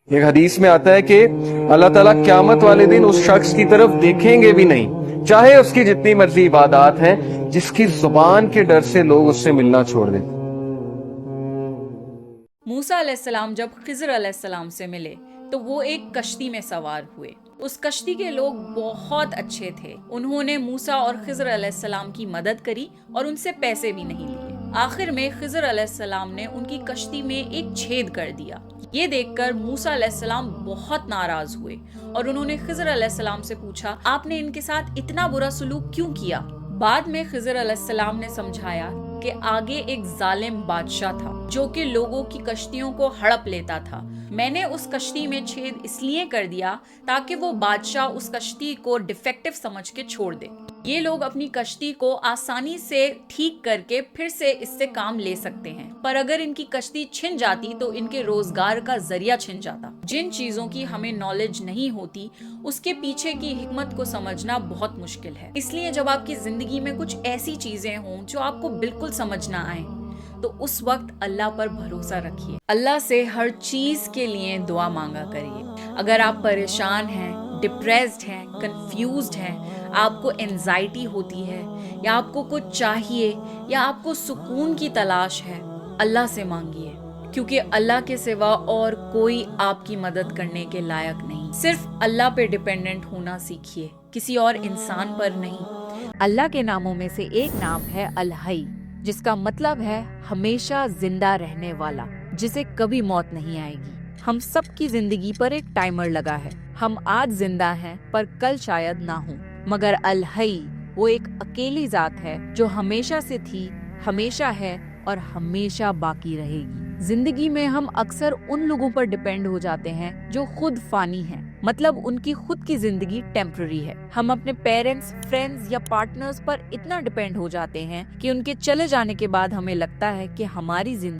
ایک حدیث میں آتا ہے کہ اللہ تعالیٰ قیامت والے دن اس شخص کی طرف دیکھیں گے بھی نہیں، چاہے اس کی جتنی مرضی عبادات ہیں، جس کی زبان کے ڈر سے لوگ اس سے ملنا چھوڑ دیں۔ موسیٰ علیہ السلام جب خضر علیہ السلام سے ملے تو وہ ایک کشتی میں سوار ہوئے۔ اس کشتی کے لوگ بہت اچھے تھے، انہوں نے موسیٰ اور خضر علیہ السلام کی مدد کری اور ان سے پیسے بھی نہیں لیے۔ آخر میں خضر علیہ السلام نے ان کی کشتی میں ایک چھید کر دیا۔ یہ دیکھ کر موسیٰ علیہ السلام بہت ناراض ہوئے اور انہوں نے خضر علیہ السلام سے پوچھا، آپ نے ان کے ساتھ اتنا برا سلوک کیوں کیا؟ بعد میں خضر علیہ السلام نے سمجھایا کہ آگے ایک ظالم بادشاہ تھا جو کہ لوگوں کی کشتیوں کو ہڑپ لیتا تھا۔ میں نے اس کشتی میں چھید اس لیے کر دیا تاکہ وہ بادشاہ اس کشتی کو ڈیفیکٹو سمجھ کے چھوڑ دے۔ یہ لوگ اپنی کشتی کو آسانی سے ٹھیک کر کے پھر سے اس سے کام لے سکتے ہیں، پر اگر ان کی کشتی چھن جاتی تو ان کے روزگار کا ذریعہ چھن جاتا۔ جن چیزوں کی ہمیں نالج نہیں ہوتی اس کے پیچھے کی حکمت کو سمجھنا بہت مشکل ہے۔ اس لیے جب آپ کی زندگی میں کچھ ایسی چیزیں ہوں جو آپ کو بالکل سمجھ نہ آئیں تو اس وقت اللہ پر بھروسہ رکھیے، اللہ سے ہر چیز کے لیے دعا مانگا کریے۔ اگر آپ پریشان ہیں، ڈپریسڈ ہیں، کنفیوزڈ ہیں، آپ کو اینزائٹی ہوتی ہے یا آپ کو کچھ چاہیے یا آپ کو سکون کی تلاش ہے، اللہ سے مانگیے، کیونکہ اللہ کے سوا اور کوئی آپ کی مدد کرنے کے لائق نہیں۔ صرف اللہ پہ ڈیپینڈنٹ ہونا سیکھیے، کسی اور انسان پر نہیں۔ اللہ کے ناموں میں سے ایک نام ہے الحی، جس کا مطلب ہے ہمیشہ زندہ رہنے والا، جسے کبھی موت نہیں آئے گی۔ ہم سب کی زندگی پر ایک ٹائمر لگا ہے، ہم آج زندہ ہیں پر کل شاید نہ ہوں، مگر الحی وہ ایک اکیلی ذات ہے جو ہمیشہ سے تھی، ہمیشہ ہے اور ہمیشہ باقی رہے گی۔ زندگی میں ہم اکثر ان لوگوں پر ڈیپینڈ ہو جاتے ہیں جو خود فانی ہیں، مطلب ان کی خود کی زندگی ٹیمپرری ہے۔ ہم اپنے پیرنٹس، فرینڈز یا پارٹنرز پر اتنا ڈیپینڈ ہو جاتے ہیں کہ ان کے چلے جانے کے بعد ہمیں لگتا ہے کہ ہماری زندگی